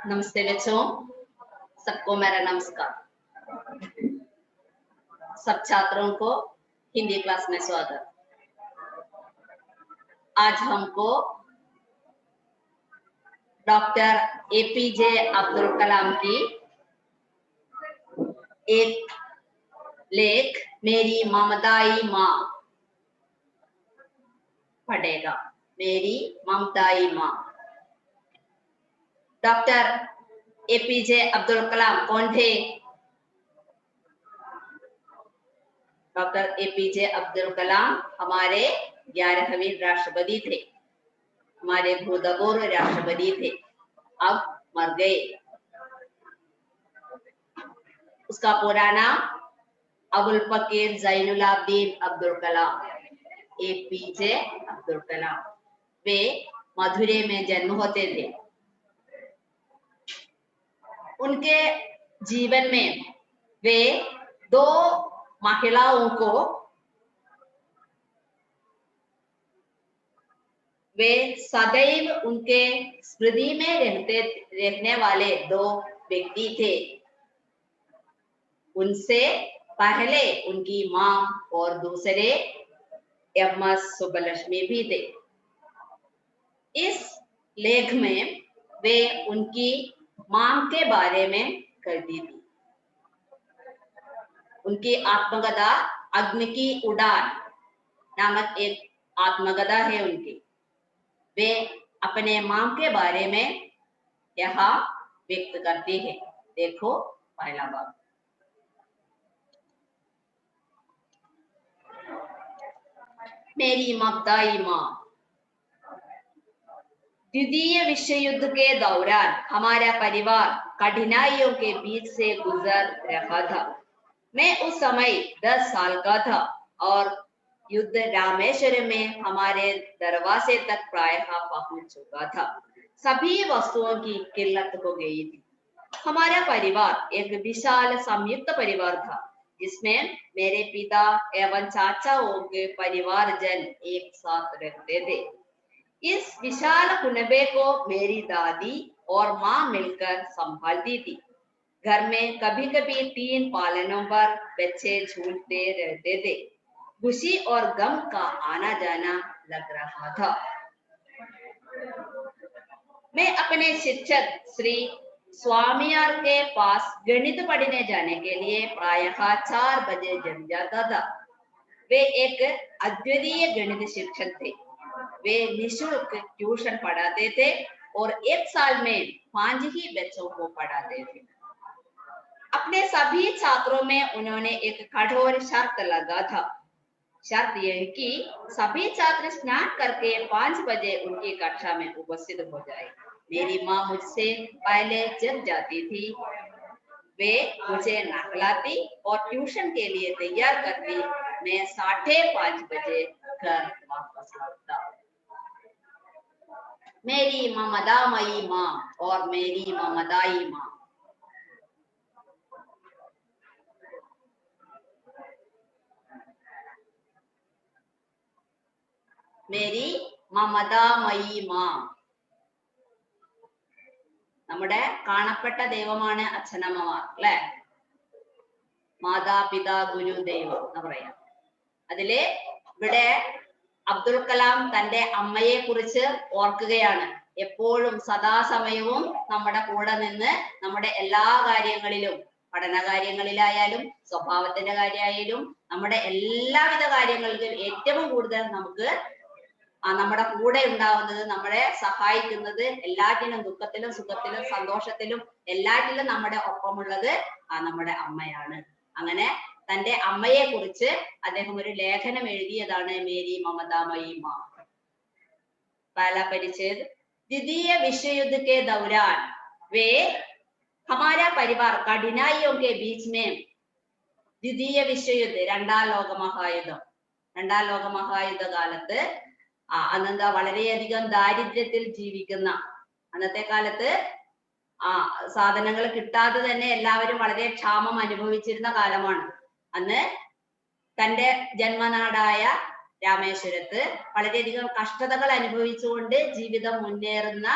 नमस्ते बच्चों, सबको मेरा नमस्कार। सब छात्रों को हिंदी क्लास में स्वागत। आज हमको डॉक्टर एपीजे अब्दुल कलाम की एक लेख मेरी ममताई माँ पढ़ेगा। मेरी ममताई माँ। डॉक्टर एपीजे अब्दुल कलाम कौन थे? डॉक्टर एपीजे अब्दुल कलाम हमारे 11वें राष्ट्रपति थे, हमारे भूतपूर्व राष्ट्रपति थे, अब मर गए। उसका पूरा नाम अबुल फकीर जैनुलाब्दीन अब्दुल कलाम, एपीजे अब्दुल कलाम। वे मथुरे में जन्म होते थे। उनके जीवन में वे दो महिलाओं को, वे सदैव उनके स्मृति में रहने वाले दो व्यक्ति थे। उनसे पहले उनकी मां और दूसरे एमएस सुब्बलक्ष्मी भी थे। इस लेख में वे उनकी मां के बारे में करती थी। उनकी आत्मकथा अग्नि की उड़ान नामक एक आत्मकथा है उनकी। वे अपने मां के बारे में यहाँ व्यक्त करती है। देखो पहला भाग। मेरी ममताई माँ। द्वितीय विश्व युद्ध के दौरान हमारा परिवार कठिनाइयों के बीच से गुजर रहा था। मैं उस समय 10 साल का था और युद्ध रामेश्वरम में हमारे दरवाजे तक प्रायः पहुंच चुका था। सभी वस्तुओं की किल्लत हो गई थी। हमारा परिवार एक विशाल संयुक्त परिवार था, जिसमें मेरे पिता एवं चाचाओं के परिवारजन एक साथ रहते थे। इस विशाल कुनबे को मेरी दादी और माँ मिलकर संभालती थी। घर में कभी कभी 3 पालनों पर बच्चे झूलते रहते थे। खुशी और गम का आना जाना लग रहा था। मैं अपने शिक्षक श्री स्वामियार के पास गणित पढ़ने जाने के लिए प्रायः 4 बजे जम जाता था। वे एक अद्वितीय गणित शिक्षक थे। वे निःशुल्क ट्यूशन पढ़ाते थे और एक साल में 5 ही बच्चों को पढ़ाते थे। अपने सभी छात्रों में उन्होंने एक कठोर शर्त लगा था। शर्त यह कि सभी छात्र स्नान करके 5 बजे उनकी कक्षा में उपस्थित हो जाए। मेरी माँ मुझसे पहले जग जाती थी। वे मुझे नहलाती और ट्यूशन के लिए तैयार करती। मैं 5:30 बजे घर वापस लौटता। मेरी ममतामयी माँ और मेरी ममताई माँ। मेरी മമതാമയി മാ. നമ്മുടെ കാണപ്പെട്ട ദൈവമാണ് അച്ഛനമ്മമാർ, അല്ലെ? മാതാപിതാ ഗുരു ദൈവം എന്ന് പറയാം. അതില് ഇവിടെ അബ്ദുൽ കലാം തന്റെ അമ്മയെ കുറിച്ച് ഓർക്കുകയാണ്. എപ്പോഴും സദാസമയവും നമ്മുടെ കൂടെ നിന്ന് നമ്മുടെ എല്ലാ കാര്യങ്ങളിലും, പഠന കാര്യങ്ങളിലായാലും സ്വഭാവത്തിന്റെ കാര്യമായാലും നമ്മുടെ എല്ലാവിധ കാര്യങ്ങളിലും ഏറ്റവും കൂടുതൽ നമുക്ക് നമ്മുടെ കൂടെ ഉണ്ടാവുന്നത്, നമ്മളെ സഹായിക്കുന്നത്, എല്ലാറ്റിലും ദുഃഖത്തിലും സുഖത്തിലും സന്തോഷത്തിലും എല്ലാറ്റിലും നമ്മുടെ ഒപ്പമുള്ളത് നമ്മുടെ അമ്മയാണ്. അങ്ങനെ തന്റെ അമ്മയെ കുറിച്ച് അദ്ദേഹം ഒരു ലേഖനം എഴുതിയതാണ് മേരി മമതാമയി മാ. पहला परिच्छेद। द्वितीय विश्व युद्ध के दौरान वे हमारा परिवार कठिनाइयों के बीच में, द्वितीय विश्व युद्ध രണ്ടാം ലോക മഹായുദ്ധ കാലത്ത് അന്നെന്താ വളരെയധികം ദാരിദ്ര്യത്തിൽ ജീവിക്കുന്ന, അന്നത്തെ കാലത്ത് സാധനങ്ങൾ കിട്ടാതെ തന്നെ എല്ലാവരും വളരെ ക്ഷാമം അനുഭവിച്ചിരുന്ന കാലമാണ്. അന്ന് തന്റെ ജന്മനാടായ രാമേശ്വരത്ത് വളരെയധികം കഷ്ടതകൾ അനുഭവിച്ചുകൊണ്ട് ജീവിതം മുന്നേറുന്ന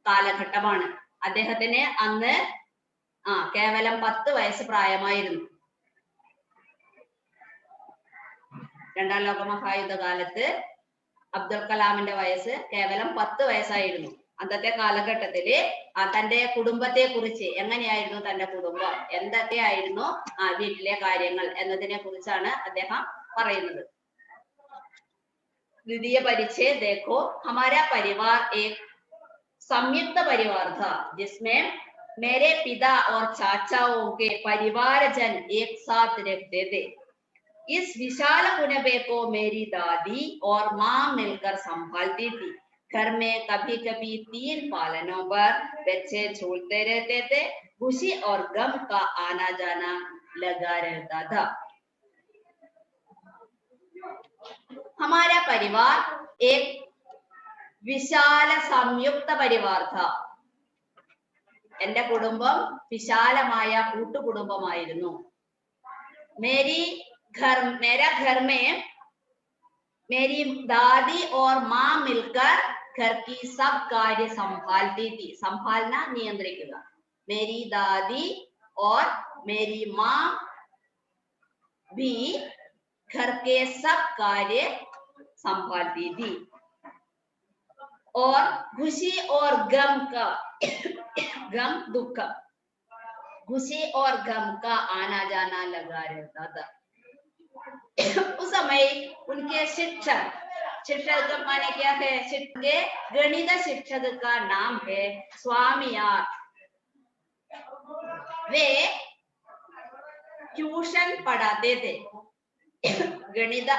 കാലഘട്ടമാണ്. അദ്ദേഹത്തിന് അന്ന് കേവലം 10 വയസ്സ് പ്രായമായിരുന്നു. രണ്ടാം ലോക മഹായുദ്ധ കാലത്ത് അബ്ദുൽ കലാമിന്റെ വയസ്സ് കേവലം 10 വയസ്സായിരുന്നു. അന്നത്തെ കാലഘട്ടത്തില് തന്റെ കുടുംബത്തെ കുറിച്ച്, എങ്ങനെയായിരുന്നു തന്റെ കുടുംബം, എന്തൊക്കെയായിരുന്നു വീട്ടിലെ കാര്യങ്ങൾ എന്നതിനെ കുറിച്ചാണ് അദ്ദേഹം പറയുന്നത്. द्वितीय परिचय देखो, हमारा परिवार एक संयुक्त परिवार था जिसमें मेरे पिता और चाचाओं के परिवारजन एक साथ रहते थे. इस विशाल कुनबे को मेरी दादी और माँ मिलकर संभालती थी. घर में कभी कभी 3 पालनों पर बच्चे झूलते रहते थे. खुशी और गम का आना जाना लगा रहता था. हमारा परिवार एक विशाल संयुक्त परिवार था. എന്റെ കുടുംബം വിശാലമായ കൂട്ടുകുടുംബമായിരുന്നു. मेरा घर में मेरी दादी और माँ मिलकर घर की सब कार्य संभालती थी. संभालना नियंत्रिക്കുക. मेरी दादी और मेरी माँ भी घर के सब कार्य संभालती थी और खुशी और गम का दुख, खुशी और गम का आना जाना लगा रहता था. उस समय उनके शिक्षक माने क्या है, गणित शिक्षक का नाम है स्वामियार. वे ट्यूशन पढ़ाते थे. गणित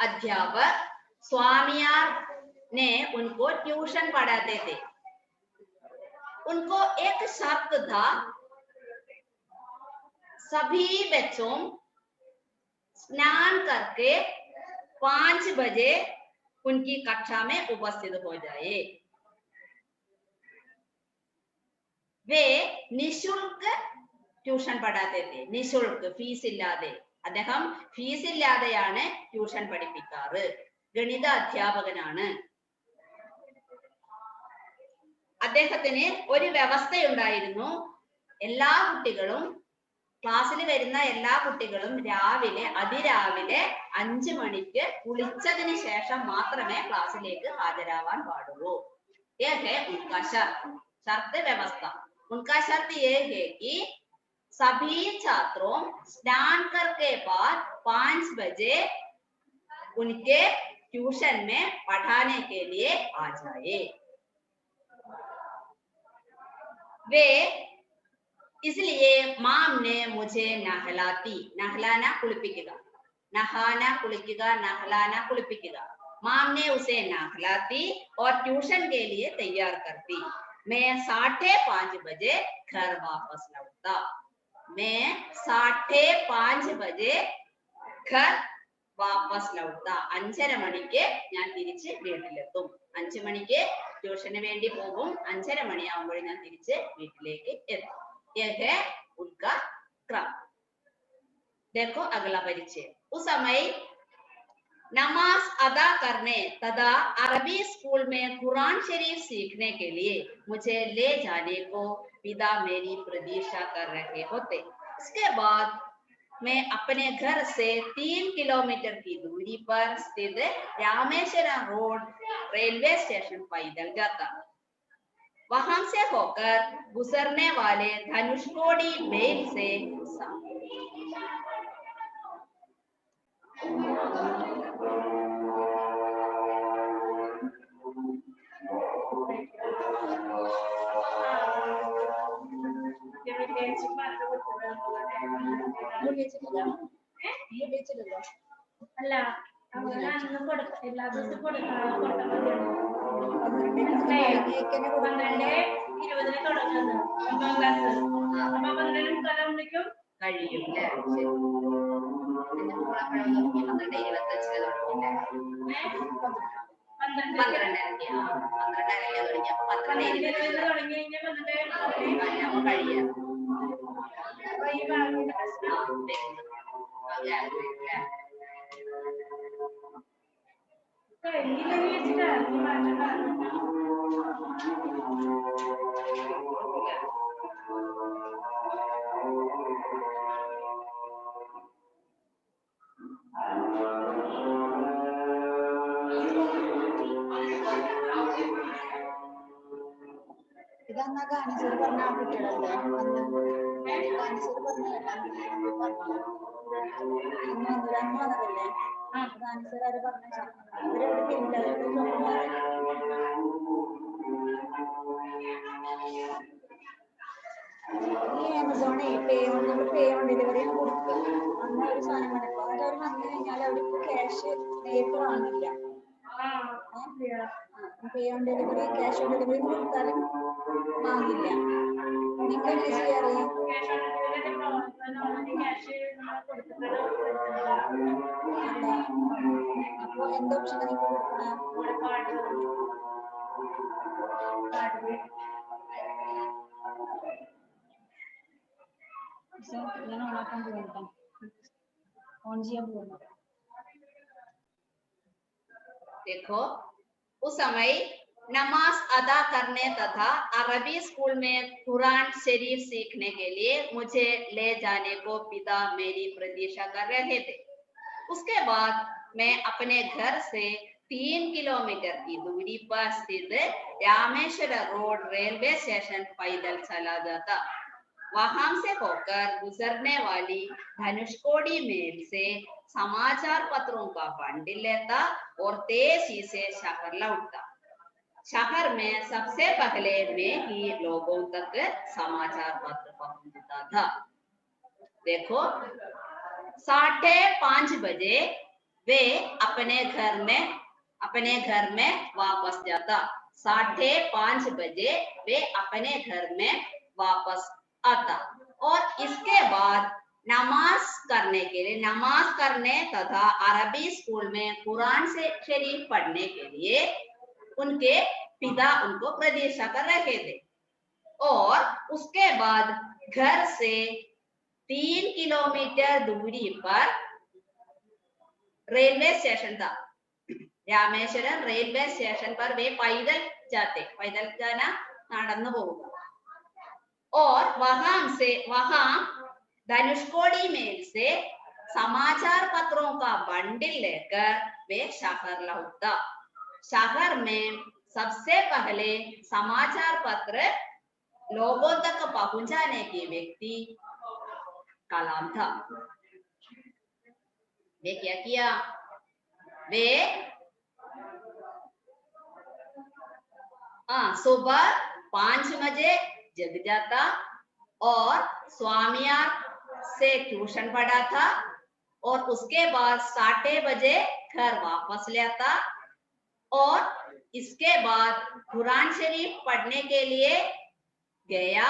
अध्यापक स्वामियार ने उनको ट्यूशन पढ़ाते थे. उनको एक शर्त था, सभी बच्चों स्नान करके 5 बजे उनकी कक्षा में उपस्थित हो जाए. वे निशुल्क ट्यूशन പഠാത്തെ थे. നിശുൽക്ക്, ഫീസ് ഇല്ലാതെ. അദ്ദേഹം ഫീസ് ഇല്ലാതെയാണ് ട്യൂഷൻ പഠിപ്പിക്കാറ്. ഗണിത അധ്യാപകനാണ്. അദ്ദേഹത്തിന് ഒരു വ്യവസ്ഥയുണ്ടായിരുന്നു. എല്ലാ കുട്ടികളും, ക്ലാസ്സിൽ വരുന്ന എല്ലാ കുട്ടികളും അതിരാവിലെ 5 മണിക്ക് കുളിച്ചതിന് ശേഷം മാത്രമേ ക്ലാസ്സിലേക്ക് ഹാജരാവാൻ പാടുള്ളൂ. उनका शर्त व्यवस्था. उनका शर्त ये है कि सभी छात्रों स्नान करके बाद 5 बजे उनके ट्यूशन में पढ़ाने के लिए आ जाए. वे इसलिए माम ने मुझे नहलाना कुളിപ്പിക്കുക, नहाना कुളിക്കുക, नहलाना कुളിപ്പിക്കുക. माम ने उसे नहलाती और ट्यूशन के लिए तैयार करती. मैं 5:30 बजे घर वापस लौटता. मैं 5:30 बजे घर वापस लौटता. 5:30 മണിക്ക് ഞാൻ തിരിച്ച് വീട്ടിലെത്തും. 5 മണിക്ക് ട്യൂഷന് വേണ്ടി പോകും. 5:30 മണിയാവുമ്പോൾ ഞാൻ തിരിച്ച് വീട്ടിലേക്ക് എത്തും. यह है उनका क्रम. देखो अगला परिचय. उस समय नमाज अदा करने तथा अरबी स्कूल में कुरान शरीफ सीखने के लिए मुझे ले जाने को पिता मेरी प्रतीक्षा कर रहे होते. इसके बाद मैं अपने घर से 3 किलोमीटर की दूरी पर स्थित रामेश्वरम रोड रेलवे स्टेशन पैदल जाता. वहां से होकर गुजरने वाले धनुषकोडी बेल से അല്ല എല്ലാ ദിവസവും കൊടുത്താൽ 12:20 തുടങ്ങുന്നത് 9ാം ക്ലാസ്. അപ്പൊ 12:30 കഴിയും അല്ലേ? 12:30 കഴിഞ്ഞില്ലെങ്കിൽ വെച്ചിട്ടാ നീ മാറ്റണ്ട. ഇതന്നാ കാണിച്ചത് പറഞ്ഞ ആ കുട്ടികളല്ലേ കാണിച്ചത് പറഞ്ഞതല്ലേ അന്ന് വന്നതല്ലേ കാണിച്ചത് ആര് പറഞ്ഞ ഇവരെവിടെ പിന്നില്ല ഈ ആമസോണെ നമ്മൾ പേ ഓൺ ഡെലിവറി കൊടുക്കുക അന്ന് ഒരു സാധനം കണ്ടപ്പോ എന്നിട്ട് അവർ വന്നു കഴിഞ്ഞാൽ അവർക്ക് ക്യാഷ് നേരിട്ട് വാങ്ങില്ല pay on delivery cash on delivery കൊടുത്താലും വാങ്ങില്ല. നിങ്ങൾ എങ്ങനെ ചെയ്യാറ്? അപ്പൊ എന്താ ഓപ്ഷൻ നിങ്ങൾ കൊടുക്കണേ? ഞാൻ ഓണാക്കാൻ പോകുന്നു, ഓൺ ചെയ്യാൻ പോകുന്നു. देखो उस समय नमाज अदा करने तथा अरबी स्कूल में कुरान शरीफ सीखने के लिए मुझे ले जाने को पिता मेरी प्रतीक्षा कर रहे थे। उसके बाद मैं अपने घर से 3 किलोमीटर की दूरी पर स्थित रामेश्वर रोड रेलवे स्टेशन पैदल चला जाता। वहां से होकर गुजरने वाली धनुषकोडी मेल से समाचार पत्रों का बंडल लेता और तेजी से शहर लौटता। शहर में सबसे पहले मैं ही लोगों तक समाचार पत्र पहुंचता था। देखो 5:30 बजे वे अपने घर में वापस जाता। 5:30 बजे वे अपने घर में वापस आता और इसके बाद नमाज करने तथा अरबी स्कूल में कुरान से शरीफ पढ़ने के लिए उनके पिता उनको प्रतीक्षा कर रहे थे। और उसके बाद घर से 3 किलोमीटर दूरी पर रेलवे स्टेशन था। रामेश्वरम रेलवे स्टेशन पर वे पैदल जाना നടന്നു പോകുക। और वहां धनुषकोडी मेल से समाचार पत्रों का बंडल लेकर वे शहर लौटा। शहर में सबसे पहले समाचार पत्र लोगों तक पहुंचाने के व्यक्ति कलाम था। वे क्या किया? वे सुबह 5 बजे जग जाता और स्वामियार से ट्यूशन पढ़ा था और उसके बाद 8:30 बजे घर वापस ले आता और इसके बाद कुरान शरीफ पढ़ने के लिए गया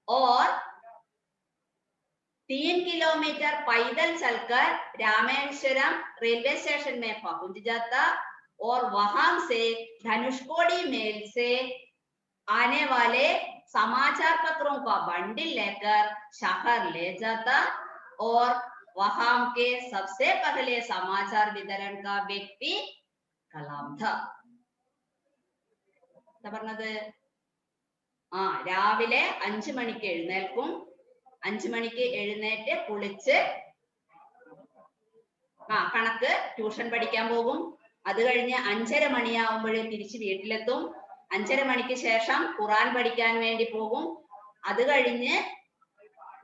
और 3 किलोमीटर पैदल चलकर रामेश्वरम रेलवे स्टेशन में पहुंच जाता और वहां से धनुषकोडी मेल से आने वाले समाचार पत्रों का बंडल लेकर शहर ले जाता और वहां के सबसे पहले समाचार वितरण का व्यक्ति कलाम था। രാവിലെ 5 മണിക്ക് എഴുന്നേൽക്കും. 5 മണിക്ക് എഴുന്നേറ്റ് കുളിച്ച് കണക്ക് ട്യൂഷൻ പഠിക്കാൻ പോകും. അത് കഴിഞ്ഞ് 5:30 മണിയാവുമ്പോഴേ തിരിച്ച് വീട്ടിലെത്തും. 5:30 മണിക്ക് ശേഷം ഖുറാൻ പഠിക്കാൻ വേണ്ടി പോകും. അത് കഴിഞ്ഞ്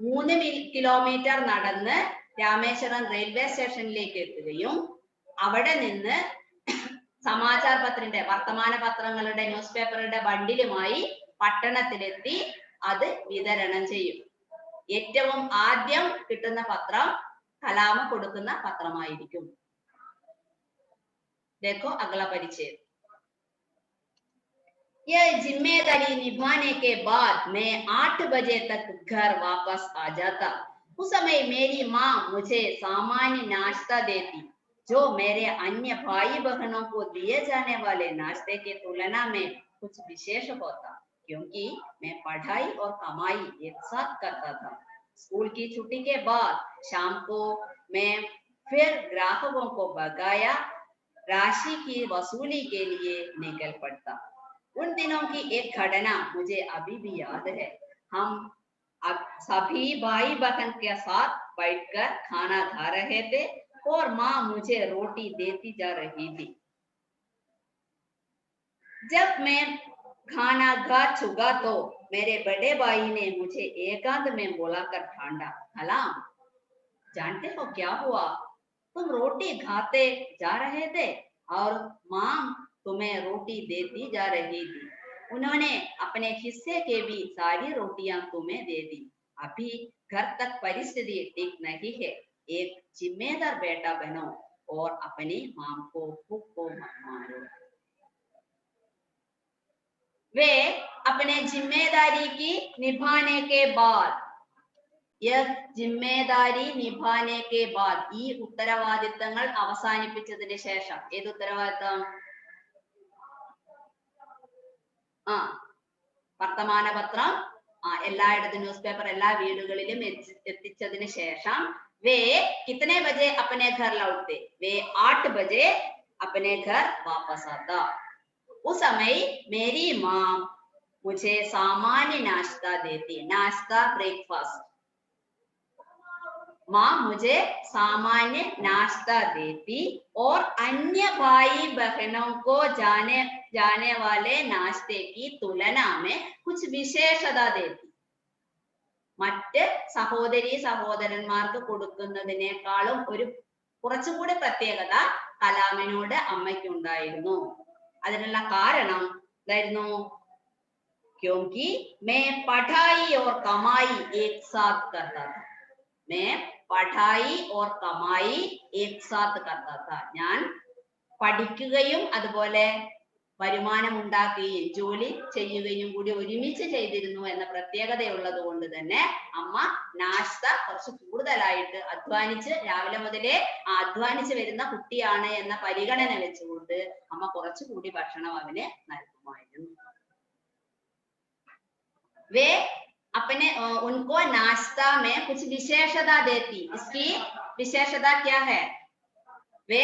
3 കിലോമീറ്റർ നടന്ന് രാമേശ്വരം റെയിൽവേ സ്റ്റേഷനിലേക്ക് എത്തുകയും അവിടെ നിന്ന് സമാചാർ പത്രത്തിന്റെ വർത്തമാന പത്രങ്ങളുടെ ന്യൂസ് പേപ്പറുടെ ബണ്ടിലുമായി പട്ടണത്തിലെത്തി അത് വിതരണം ചെയ്യും. ഏറ്റവും ആദ്യം കിട്ടുന്ന പത്രം കലാമ കൊടുക്കുന്ന പത്രമായിരിക്കും. देखो अगला परिचय। यह जिम्मेदारी निभाने के बाद मैं 8 बजे तक घर वापस आ जाता। उस समय मेरी माँ मुझे सामान्य नाश्ता देती जो मेरे अन्य भाई बहनों को दिए जाने वाले नाश्ते की तुलना में कुछ विशेष होता, क्योंकि मैं पढ़ाई और कमाई एक साथ करता था। स्कूल की छुट्टी के बाद शाम को मैं फिर ग्राहकों को भगाया राशि की वसूली के लिए निकल पड़ता। उन दिनों की एक घटना मुझे अभी भी याद है। हम अब सभी भाई बहन के साथ बैठकर खाना खा रहे थे और माँ मुझे रोटी देती जा रही थी। जब मैं खाना खा चुका तो मेरे बड़े भाई ने मुझे एकांत में बुलाकर ठांडा, कलाम जानते हो क्या हुआ? तुम रोटी खाते जा रहे थे और माँ तुम्हें रोटी देती जा रही थी। उन्होंने अपने हिस्से के भी सारी रोटियां तुम्हें दे दी। अभी घर तक परिस्थिति ठीक नहीं है। एक जिम्मेदार बेटा बनो और अपनी माँ को भूख को मत मारो। वे अपने जिम्मेदारी की निभाने के बाद ജിമ്മേദാരി നിഭാനെ കെ ബാദ്, ഈ ഉത്തരവാദിത്തങ്ങൾ അവസാനിപ്പിച്ചതിന് ശേഷം, ഏത് ഉത്തരവാദിത്തം? വർത്തമാനപത്രം എല്ലായിടത്തും, ന്യൂസ് പേപ്പർ എല്ലാ വീടുകളിലും എത്തിച്ചതിന് ശേഷം वे कितने बजे अपने घर लौटते? वे 8 बजे अपने घर वापस आता। उस समय मेरी माँ मुझे सामान्य नाश्ता देती। नाश्ता ब्रेकफास्ट। माँ मुझे सामान्य नाश्ता देती और अन्य भाई बहनों को जाने वाले नाश्ते की तुलना में कुछ विशेषता देती। മറ്റ് സഹോദരി സഹോദരന്മാർക്ക് കൊടുക്കുന്നതിനേക്കാളും ഒരു കുറച്ചുകൂടി പ്രത്യേകത കലാമിനോട് അമ്മയ്ക്കുണ്ടായിരുന്നു. അതിനുള്ള കാരണം എന്തായിരുന്നു? क्योंकि मैं पढ़ाई और कमाई एक साथ करता था। मैं पढ़ाई और कमाई एक साथ करता था। ഞാൻ പഠിക്കുകയും അതുപോലെ വരുമാനം ഉണ്ടാക്കുകയും ജോലി ചെയ്യുകയും കൂടി ഒരുമിച്ച് ചെയ്തിരുന്നു എന്ന പ്രത്യേകതയുള്ളത് കൊണ്ട് തന്നെ അമ്മ നാശ്ത കുറച്ച് കൂടുതലായിട്ട് അധ്വാനിച്ച്, രാവിലെ മുതലേ അധ്വാനിച്ച് വരുന്ന കുട്ടിയാണ് എന്ന പരിഗണന വെച്ചുകൊണ്ട് അമ്മ കുറച്ചുകൂടി ഭക്ഷണം അവന് നൽകുമായിരുന്നു. वे अपने उनको नाश्ता में कुछ विशेषता देती। इसकी विशेषता क्या है? वे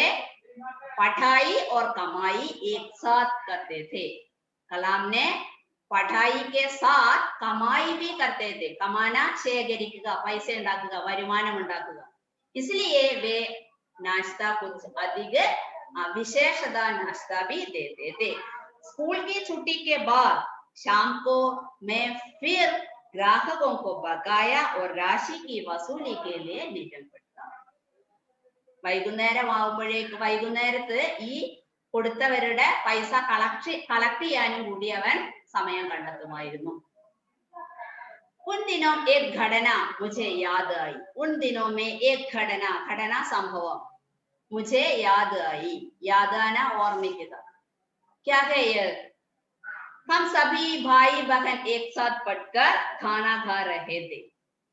पढ़ाई और कमाई एक साथ करते थे। कलाम ने पढ़ाई के साथ कमाई भी करते थे। कमाना ശേഖരിക്കുക, പൈസ ഉണ്ടാക്കുക, വരുമാനം ഉണ്ടാക്കുക। इसलिए वे नाश्ता कुछ अधिक विशेषता नाश्ता भी देते थे। स्कूल की छुट्टी के बाद शाम को मैं फिर ग्राहकों को बकाया और राशि की वसूली के लिए निकल पड़ता। വൈകുന്നേരം ആവുമ്പോഴേക്ക്, വൈകുന്നേരത്ത് ഈ കൊടുത്തവരുടെ പൈസ കളക്ട് ചെയ്യാനും കൂടി അവൻ സമയം കണ്ടെത്തുമായിരുന്നു. उन दिनों एक घटना मुझे याद आई। उन दिनों में एक घटना संभवം मुझे याद आई। यादाന ഓർമ്മിക്കുക। क्या है ये? हम सभी भाई बहन एक साथ बैठकर खाना खा रहे थे।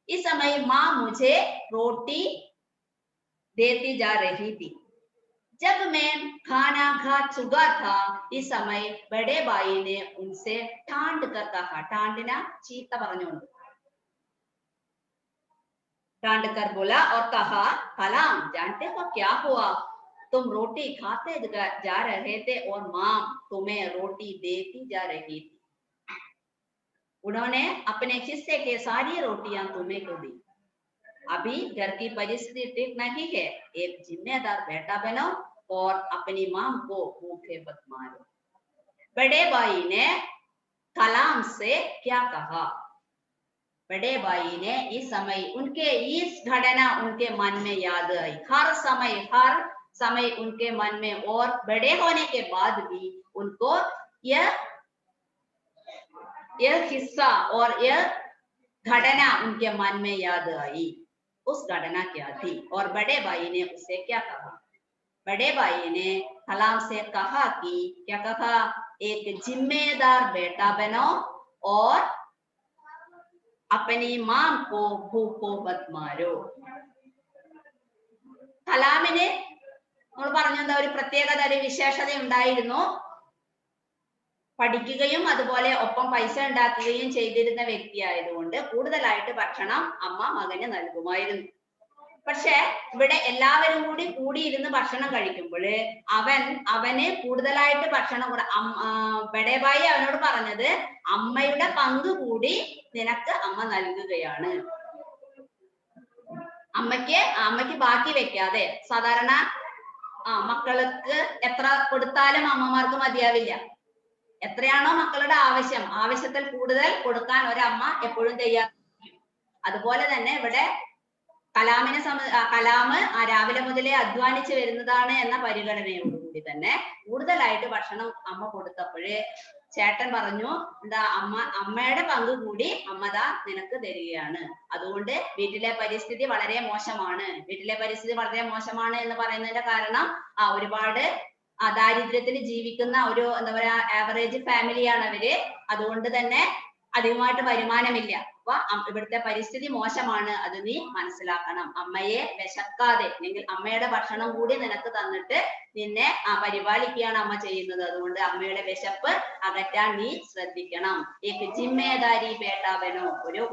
इस समय माँ मुझे रोटी देती जा रही थी। जब मैं खाना खा चुका था, इस समय बड़े भाई ने उनसे ठांड कर कहा। ठांडना चीത്ത പറഞ്ഞുകൊണ്ട്, ठांड कर बोला और कहा, कलाम जानते हो क्या हुआ? तुम रोटी खाते जा रहे थे और माँ तुम्हें रोटी देती जा रही थी। उन्होंने अपने हिस्से के सारी रोटियां तुम्हें को दी। अभी घर की परिस्थिति ठीक नहीं है। एक जिम्मेदार बेटा बनो और अपनी माँ को भूखे मत मारो। बड़े भाई ने कलाम से क्या कहा? बड़े भाई ने इस समय, उनके इस घटना उनके मन में याद आई। हर समय उनके मन में, और बड़े होने के बाद भी उनको यह हिस्सा और यह घटना उनके मन में याद आई। उस घटना क्या थी और बड़े भाई ने उससे क्या कहा? बड़े भाई ने कलाम से कहा कि क्या कहा? एक जिम्मेदार बेटा बनो और अपनी माँ को भूखो मत मारो। കലാമിന് നമ്മൾ പറഞ്ഞു എന്താ ഒരു പ്രത്യേകത, ഒരു വിശേഷത ഉണ്ടായിരുന്നു. പഠിക്കുകയും അതുപോലെ ഒപ്പം പൈസ ഉണ്ടാക്കുകയും ചെയ്തിരുന്ന വ്യക്തിയായതുകൊണ്ട് കൂടുതലായിട്ട് ഭക്ഷണം അമ്മ മകന് നൽകുമായിരുന്നു. പക്ഷെ ഇവിടെ എല്ലാവരും കൂടിയിരുന്ന് ഭക്ഷണം കഴിക്കുമ്പോൾ അവന് കൂടുതലായിട്ട് ഭക്ഷണം ബഡേബായി അവനോട് പറഞ്ഞത് അമ്മയുടെ പങ്ക് കൂടി നിനക്ക് അമ്മ നൽകുകയാണ്. അമ്മയ്ക്ക് ബാക്കി വെക്കാതെ. സാധാരണ മക്കൾക്ക് എത്ര കൊടുത്താലും അമ്മമാർക്ക് മതിയാവില്ല. എത്രയാണോ മക്കളുടെ ആവശ്യത്തിൽ കൂടുതൽ കൊടുക്കാൻ ഒരമ്മ എപ്പോഴും തയ്യാറായിരിക്കും. അതുപോലെ തന്നെ ഇവിടെ കലാം രാവിലെ മുതലേ അധ്വാനിച്ച് വരുന്നതാണ് എന്ന പരിഗണനയോടുകൂടി തന്നെ കൂടുതലായിട്ട് ഭക്ഷണം അമ്മ കൊടുത്തപ്പോഴേ ചേട്ടൻ പറഞ്ഞു, എന്താ അമ്മയുടെ പങ്ക് കൂടി അമ്മതാ നിനക്ക് തരികയാണ്. അതുകൊണ്ട് വീട്ടിലെ പരിസ്ഥിതി വളരെ മോശമാണ്. വീട്ടിലെ പരിസ്ഥിതി വളരെ മോശമാണ് എന്ന് പറയുന്നതിന്റെ കാരണം ഒരുപാട് ദാരിദ്ര്യത്തിൽ ജീവിക്കുന്ന ഒരു എന്താ പറയാ ആവറേജ് ഫാമിലിയാണ് അവര്. അതുകൊണ്ട് തന്നെ അധികമായിട്ട് വരുമാനമില്ല. അപ്പൊ ഇവിടുത്തെ പരിസ്ഥിതി മോശമാണ്, അത് നീ മനസ്സിലാക്കണം. അമ്മയെ വിശക്കാതെ അല്ലെങ്കിൽ അമ്മയുടെ ഭക്ഷണം കൂടി നിനക്ക് തന്നിട്ട് നിന്നെ പരിപാലിക്കുകയാണ് അമ്മ ചെയ്യുന്നത്. അതുകൊണ്ട് അമ്മയുടെ വിശപ്പ് അകറ്റാൻ നീ ശ്രദ്ധിക്കണം. ഏക് ജിമ്മേദാരി ബേട്ടാബനോ, ഒരു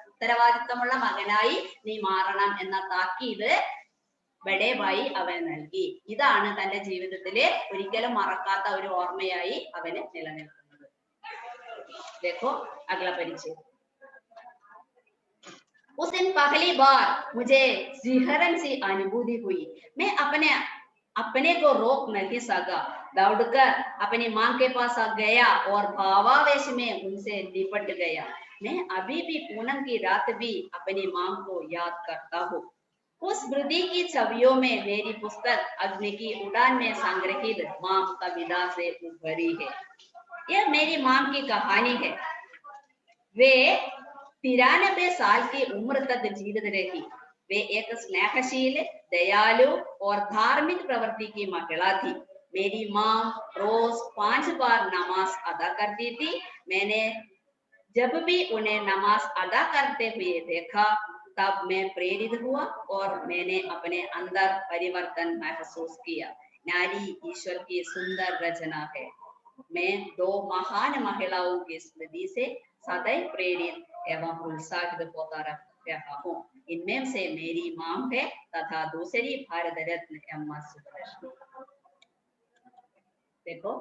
ഉത്തരവാദിത്തമുള്ള മകനായി നീ മാറണം എന്ന താക്കീത് ബഡേബായി അവന് നൽകി. ഇതാണ് തന്റെ ജീവിതത്തില് ഒരിക്കലും മറക്കാത്ത ഒരു ഓർമ്മയായി അവന് നിലനിൽക്കുന്നത്. देखो अगला परिचय। उस दिन पहली बार मुझे सिहरन सी अनुभूति हुई। मैं अपने को रोक नहीं सका। दौड़कर अपनी मां के पास आ गया और भावावेश में उनसे लिपट गया। मैं अभी भी पूनम की रात भी अपनी मां को याद करता हूँ। उस वृद्धि की छवियों में मेरी पुस्तक अग्नि की उड़ान में संग्रहित मां कविता से उभरी है। यह मेरी मां की कहानी है। वे 93 साल की उम्र तक जीवित रही। वे एक स्नेहशील, दयालु और धार्मिक प्रवृत्ति की महिला थी। मेरी मां रोज 5 बार नमाज अदा करती थी। मैंने जब भी उन्हें नमाज अदा करते हुए देखा तब मैं प्रेरित हुआ और मैंने अपने अंदर परिवर्तन महसूस किया। नारी ईश्वर की सुंदर रचना है। मैं 2 महान महिलाओं की स्मृति से सदैव प्रेरित एवं उत्साहित होता रहा हूँ। इनमें से मेरी मां है तथा दूसरी भारत रत्न एम.एस. सुब्बलक्ष्मी। देखो,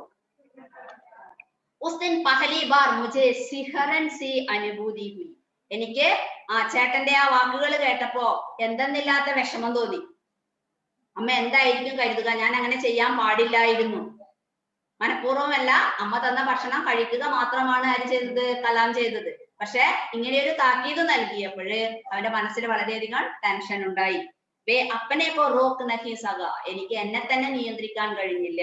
उस दिन पहली बार मुझे सिहरन सी अनुभूति हुई। എനിക്ക് ചേട്ടന്റെ വാക്കുകൾ കേട്ടപ്പോ എന്തെന്നില്ലാത്ത വിഷമം തോന്നി. അമ്മ എന്തായിരിക്കും കരുതുക, ഞാൻ അങ്ങനെ ചെയ്യാൻ പാടില്ലായിരുന്നു. മനഃപൂർവ്വമല്ല, അമ്മ തന്ന ഭക്ഷണം കഴിക്കുക മാത്രമാണ് ആര് ചെയ്തത്, കലാം ചെയ്തത്. പക്ഷെ ഇങ്ങനെ ഒരു താക്കീത് നൽകിയപ്പോഴ് അവന്റെ മനസ്സിൽ വളരെയധികം ടെൻഷൻ ഉണ്ടായി. വേ അപ്പനെക്കോ റോക്ക് നഹി സക, എനിക്ക് എന്നെ തന്നെ നിയന്ത്രിക്കാൻ കഴിഞ്ഞില്ല.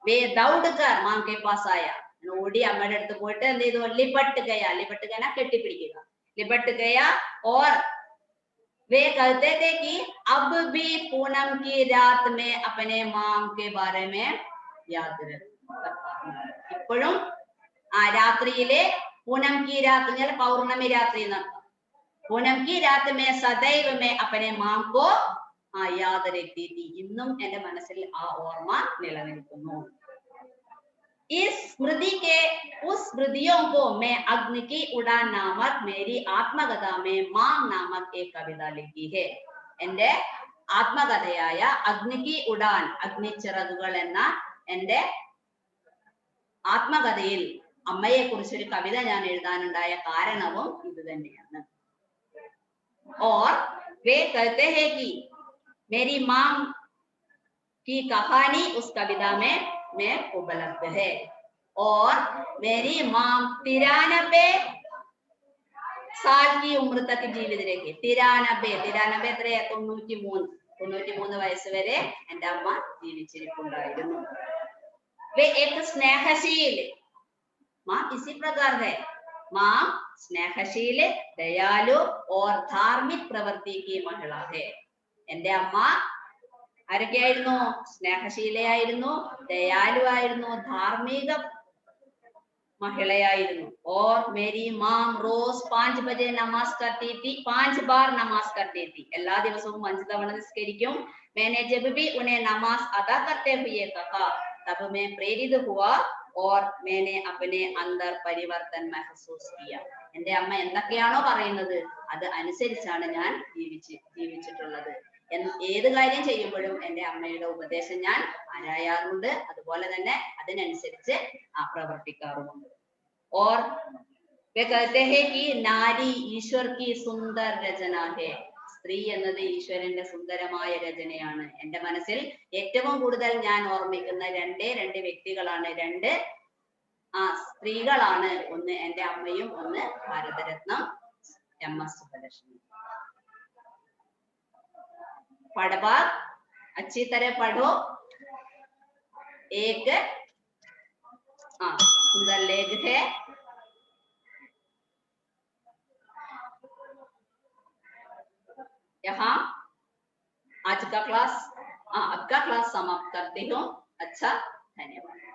വേ ദൗഡ്കർ മാങ്കെ പാസായ, ഓടി അമ്മയുടെ അടുത്ത് പോയിട്ട് എന്ത് ചെയ്തു, ലിപട്ടുകയാ കെട്ടിപ്പിടിക്കുക. ലിപട്ടുകയാ ഓർ वे कहते थे कि अब भी पूनम की रात में अपने मां के बारे में याद रखता। ഇപ്പോഴും രാത്രിയിലെ പൂനം കി രാത്രി, പൗർണമി രാത്രി എന്നർത്ഥം. പൂനം കി രാത് മേ സദൈവ മേ അപ്പനെ മാം കോ യാദ് രഖ്തി थी. ഇന്നും എന്റെ മനസ്സിൽ ആ ഓർമ്മ നിലനിൽക്കുന്നു. इस स्मृति के उस स्मृतियों को मैं अग्नि की उड़ान नामक मेरी आत्मकथा में मां नामक एक कविता लिखी है. എന്റെ ആത്മകഥയായ അഗ്നി കി ഉഡാൻ, അഗ്നിച്ചിറകുകൾ എന്ന എന്റെ ആത്മകഥയിൽ അമ്മയെ കുറിച്ചൊരു കവിത ഞാൻ എഴുതാനുണ്ടായ കാരണവും ഇത് തന്നെയാണ്. और वे कहते हैं कि मेरी मां की कहानी उस कविता में उपलब्ध है और मेरी मां 93 साल की उम्र तक जीवित रही. 93 എത്രയാ, 93 വയസ്സ് വരെ എന്റെ അമ്മ ജീവിച്ചിരിപ്പുണ്ടായിരുന്നു. वे एक स्नेहशील, मां इसी प्रकार है, मां स्नेहशील, दयालु और धार्मिक प्रवृत्ति की महिला है. എന്റെ അമ്മ ആരൊക്കെയായിരുന്നു, സ്നേഹശീലയായിരുന്നു, ദയാലുവായിരുന്നു, ധാർമ്മിക महिलायाയിരുന്നു. और मेरी मां रोज 5 बजे नमाज करती थी, 5 बार नमाज करती थी. എല്ലാ ദിവസവും 5 തവണ നിസ്കരിക്കും. मैंने जब भी उन्हें नमाज अदा करते हुए कहा तब मैं प्रेरित हुआ और मैंने अपने अंदर परिवर्तन महसूस किया. എന്റെ അമ്മ എന്തൊക്കെയാണോ പറയുന്നത് അത് അനുസരിച്ചാണ് ഞാൻ ജീവിച്ചിട്ടുള്ളത്. ഏത് കാര്യം ചെയ്യുമ്പോഴും എന്റെ അമ്മയുടെ ഉപദേശം ഞാൻ ആരായാറുണ്ട്, അതുപോലെ തന്നെ അതിനനുസരിച്ച് പ്രവർത്തിക്കാറുമുണ്ട്. और वे कहते हैं कि नारी ईश्वर की सुंदर रचना है. സ്ത്രീ എന്നത് ഈശ്വരന്റെ സുന്ദരമായ രചനയാണ്. എന്റെ മനസ്സിൽ ഏറ്റവും കൂടുതൽ ഞാൻ ഓർമ്മിക്കുന്ന രണ്ട് വ്യക്തികളാണ്, രണ്ട് സ്ത്രീകളാണ്. ഒന്ന് എന്റെ അമ്മയും ഒന്ന് ഭാരതരത്നം MS സുബ്ബലക്ഷ്മി. पढ़वा अच्छी तरह पढ़ो. एक सुंदर लेख है. यहाँ आज का क्लास समाप्त करती हूँ. अच्छा, धन्यवाद.